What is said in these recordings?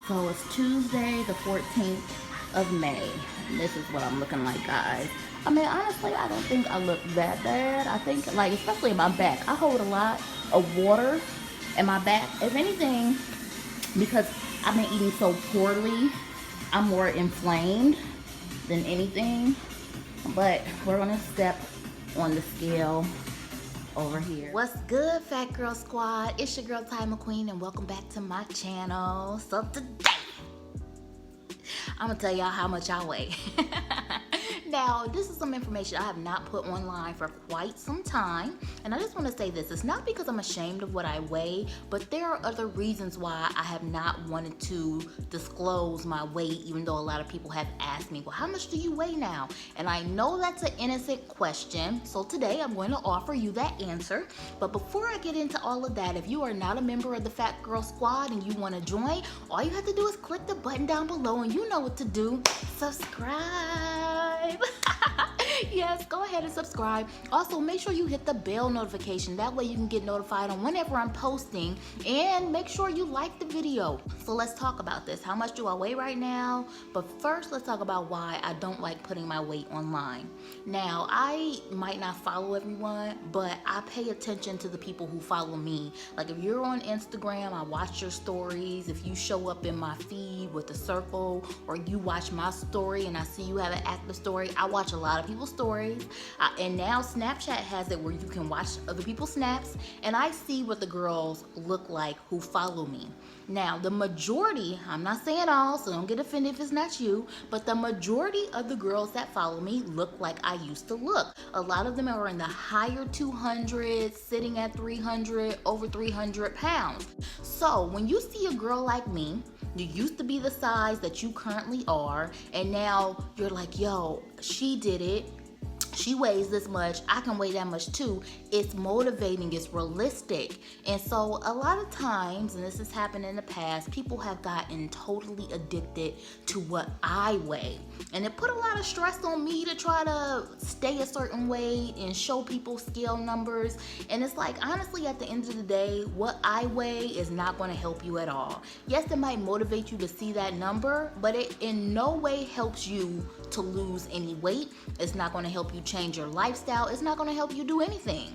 So it's Tuesday, the 14th of May. And this is what I'm looking like, guys. I mean, honestly, I don't think I look that bad. I think, like, especially in my back, I hold a lot of water in my back. If anything, because I've been eating so poorly, I'm more inflamed than anything. But we're gonna step on the scale over here. What's good, Fat Girl Squad? It's your girl Ty McQueen, and welcome back to my channel. So today, I'm gonna tell y'all how much I weigh. Now, this is some information I have not put online for quite some time, and I just want to say this. It's not because I'm ashamed of what I weigh, but there are other reasons why I have not wanted to disclose my weight, even though a lot of people have asked me, well, how much do you weigh now? And I know that's an innocent question, so today I'm going to offer you that answer. But before I get into all of that, if you are not a member of the Fat Girl Squad and you want to join, all you have to do is click the button down below, and you know what to do. Subscribe. Yes, go ahead and subscribe. Also, make sure you hit the bell notification. That way you can get notified on whenever I'm posting, and make sure you like the video. So let's talk about this. How much do I weigh right now? But first, let's talk about why I don't like putting my weight online. Now, I might not follow everyone, but I pay attention to the people who follow me. Like if you're on Instagram, I watch your stories. If you show up in my feed with a circle, or you watch my story and I see you have an active story, I watch a lot of people's stories. And now Snapchat has it where you can watch other people's snaps, and I see what the girls look like who follow me. Now, the majority, I'm not saying all, so don't get offended if it's not you, but the majority of the girls that follow me look like I used to look. A lot of them are in the higher 200s, sitting at 300, over 300 pounds. So when you see a girl like me, you used to be the size that you currently are, and now you're like, yo, she did it. She weighs this much, I can weigh that much too. It's motivating, it's realistic. And so a lot of times, and this has happened in the past, people have gotten totally addicted to what I weigh. And it put a lot of stress on me to try to stay a certain weight and show people scale numbers. And it's like, honestly, at the end of the day, what I weigh is not going to help you at all. Yes, it might motivate you to see that number, but it in no way helps you to lose any weight. It's not going to help you change your lifestyle. It's not going to help you do anything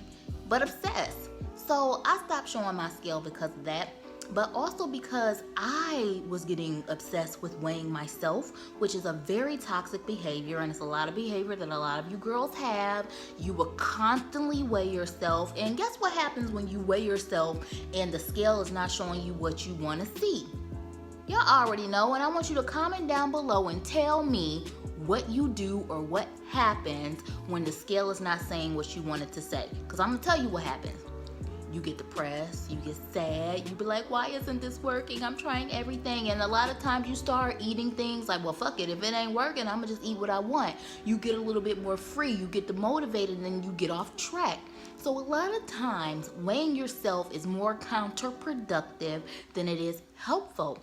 but obsess. So I stopped showing my scale because of that, but also because I was getting obsessed with weighing myself, which is a very toxic behavior, and it's a lot of behavior that a lot of you girls have. You will constantly weigh yourself, and guess what happens when you weigh yourself and the scale is not showing you what you want to see? Y'all already know, and I want you to comment down below and tell me what you do or what happens when the scale is not saying what you want it to say. Because I'm going to tell you what happens. You get depressed, you get sad, you be like, why isn't this working? I'm trying everything. And a lot of times you start eating things like, well, fuck it. If it ain't working, I'm going to just eat what I want. You get a little bit more free, you get demotivated, and then you get off track. So a lot of times weighing yourself is more counterproductive than it is helpful.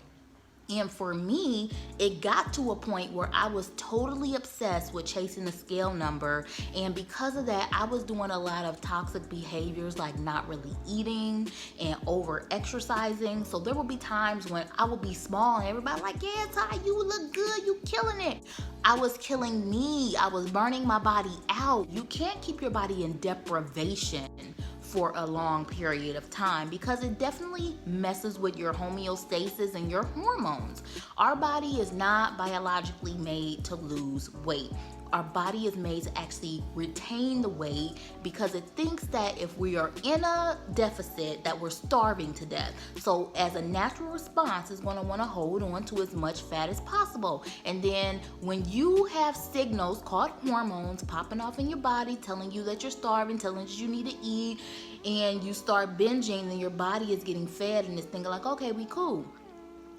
And for me, it got to a point where I was totally obsessed with chasing the scale number. And because of that, I was doing a lot of toxic behaviors like not really eating and over exercising. So there will be times when I will be small and everybody like, yeah, Ty, you look good, you killing it. I was killing me. I was burning my body out. You can't keep your body in deprivation for a long period of time because it definitely messes with your homeostasis and your hormones. Our body is not biologically made to lose weight. Our body is made to actually retain the weight because it thinks that if we are in a deficit that we're starving to death. So as a natural response, it's going to want to hold on to as much fat as possible. And then when you have signals called hormones popping off in your body telling you that you're starving, telling you need to eat, and you start binging, then your body is getting fed and it's thinking like, okay, we cool.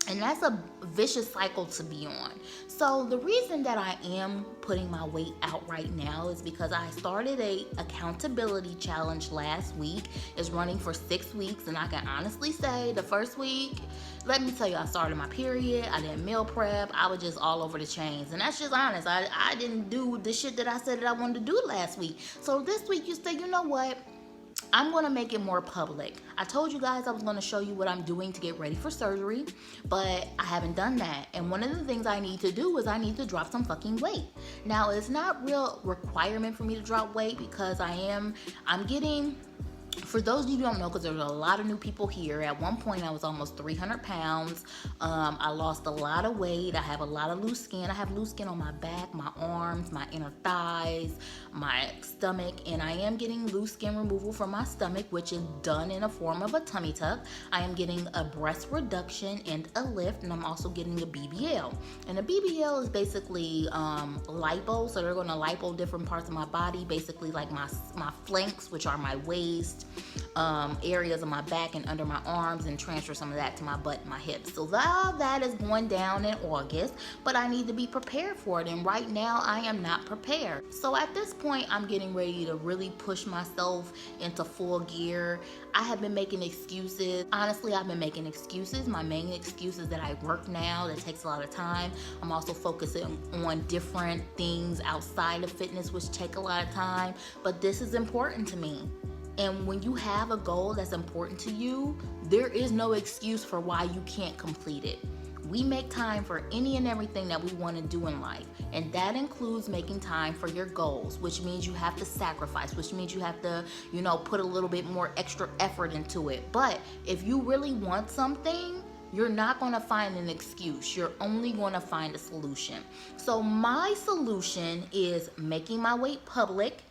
And that's a vicious cycle to be on. So the reason that I am putting my weight out right now is because I started a accountability challenge last week. It's running for 6 weeks, and I can honestly say the first week, let me tell you, I started my period, I didn't meal prep, I was just all over the chains. And that's just honest. I didn't do the shit that I said that I wanted to do last week. So this week you say, you know what? I'm gonna make it more public. I told you guys I was gonna show you what I'm doing to get ready for surgery, but I haven't done that. And one of the things I need to do is I need to drop some fucking weight. Now, it's not real requirement for me to drop weight because I'm getting, for those of you who don't know, because there's a lot of new people here, at one point I was almost 300 pounds. I lost a lot of weight. I have a lot of loose skin. I have loose skin on my back, my arms, my inner thighs, my stomach, and I am getting loose skin removal from my stomach, which is done in a form of a tummy tuck. I am getting a breast reduction and a lift, and I'm also getting a BBL. And a BBL is basically lipo, so they're going to lipo different parts of my body, basically like my flanks, which are my waist, areas of my back and under my arms, and transfer some of that to my butt and my hips. So all that is going down in August, but I need to be prepared for it, and right now I am not prepared. So at this point, I'm getting ready to really push myself into full gear. I have been making excuses. Honestly, I've been making excuses. My main excuse is that I work now. That takes a lot of time. I'm also focusing on different things outside of fitness, which take a lot of time, but this is important to me. And when you have a goal that's important to you, there is no excuse for why you can't complete it. We make time for any and everything that we want to do in life, and that includes making time for your goals, which means you have to sacrifice, which means you have to, put a little bit more extra effort into it. But if you really want something, you're not going to find an excuse. You're only going to find a solution. So my solution is making my weight public,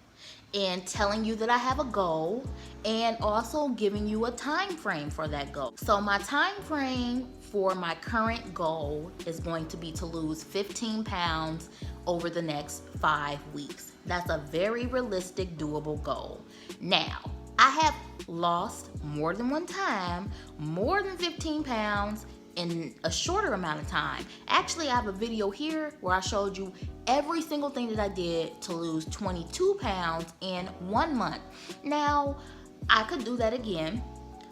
and telling you that I have a goal, and also giving you a time frame for that goal. So my time frame for my current goal is going to be to lose 15 pounds over the next 5 weeks. That's a very realistic, doable goal. Now, I have lost more than one time, more than 15 pounds in a shorter amount of time. Actually, I have a video here where I showed you every single thing that I did to lose 22 pounds in 1 month. Now, I could do that again,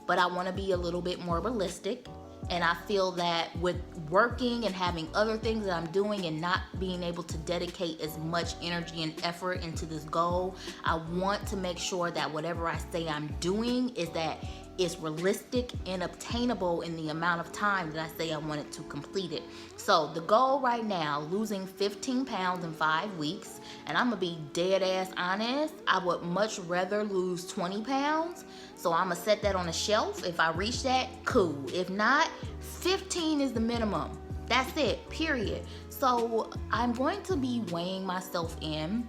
but I want to be a little bit more realistic. And I feel that with working and having other things that I'm doing and not being able to dedicate as much energy and effort into this goal, I want to make sure that whatever I say I'm doing is that it's realistic and obtainable in the amount of time that I say I wanted to complete it. So the goal right now, losing 15 pounds in 5 weeks, and I'm gonna be dead ass honest, I would much rather lose 20 pounds. So I'm gonna set that on a shelf. If I reach that, cool. If not, 15 is the minimum. That's it, period. So I'm going to be weighing myself in.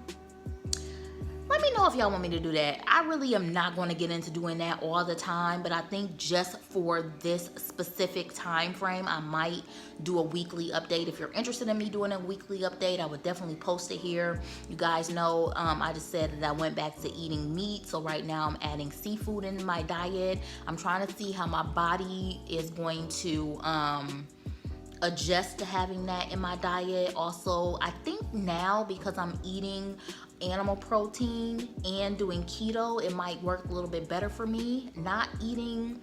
Let me know if y'all want me to do that. I really am not going to get into doing that all the time, but I think just for this specific time frame, I might do a weekly update. If you're interested in me doing a weekly update, I would definitely post it here. You guys know I just said that I went back to eating meat, so right now I'm adding seafood in my diet. I'm trying to see how my body is going to adjust to having that in my diet. Also, I think now because I'm eating animal protein and doing keto, it might work a little bit better for me. Not eating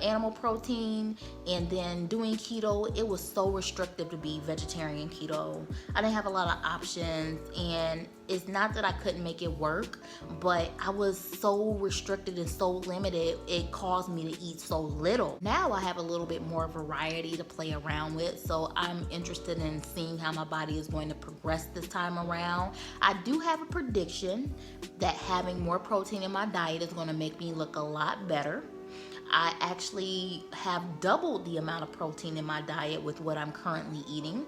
animal protein and then doing keto, it was so restrictive to be vegetarian keto. I didn't have a lot of options, and it's not that I couldn't make it work, but I was so restricted and so limited, it caused me to eat so little. Now I have a little bit more variety to play around with, so I'm interested in seeing how my body is going to progress this time around. I do have a prediction that having more protein in my diet is going to make me look a lot better. I actually have doubled the amount of protein in my diet with what I'm currently eating.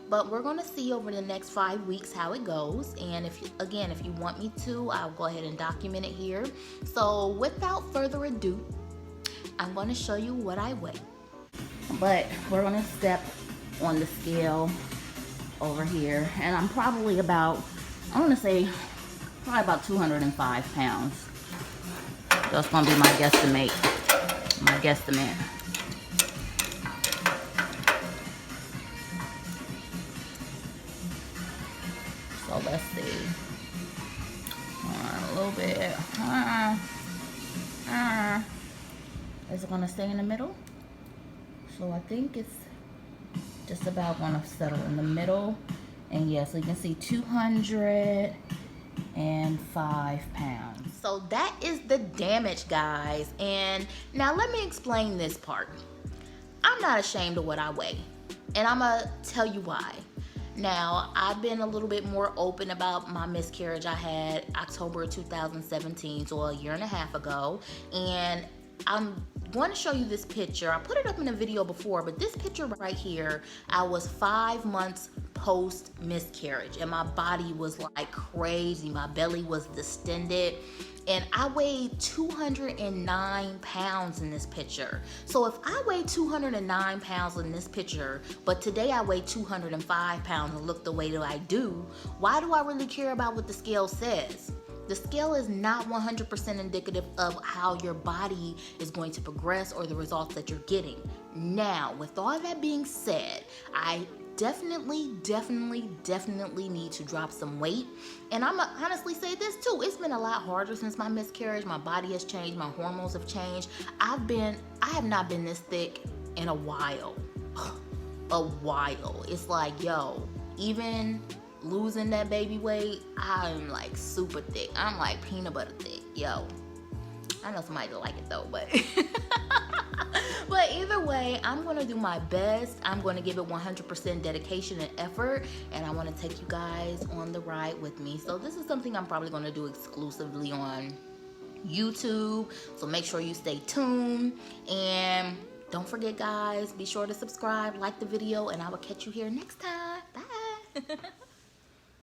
But we're going to see over the next 5 weeks how it goes. And if you want me to, I'll go ahead and document it here. So without further ado, I'm going to show you what I weigh. But we're going to step on the scale over here. And I'm probably about, I want to say, probably about 205 pounds. That's going to be my guesstimate. So let's see. A little bit. Is it gonna stay in the middle? So I think it's just about gonna settle in the middle. And yeah, so you can see 200 pounds. So that is the damage, guys. And now let me explain this part. I'm not ashamed of what I weigh, and I'm gonna tell you why. Now, I've been a little bit more open about my miscarriage I had October 2017, so a year and a half ago, and I'm going to show you this picture. I put it up in a video before, but this picture right here, I was 5 months post miscarriage, and my body was like crazy. My belly was distended, and I weighed 209 pounds in this picture. So if I weigh 209 pounds in this picture, but today I weigh 205 pounds and look the way that I do, why do I really care about what the scale says? The scale is not 100% indicative of how your body is going to progress or the results that you're getting. Now, with all that being said, I definitely need to drop some weight. And I'm gonna honestly say this too, it's been a lot harder since my miscarriage. My body has changed, my hormones have changed. I have not been this thick in a while. It's like, yo, even losing that baby weight, I'm like super thick. I'm like peanut butter thick, yo. I know somebody will like it though, but but either way, I'm gonna do my best. I'm gonna give it 100% dedication and effort, and I wanna take you guys on the ride with me. So this is something I'm probably gonna do exclusively on YouTube, so make sure you stay tuned. And don't forget, guys, be sure to subscribe, like the video, and I will catch you here next time. Bye.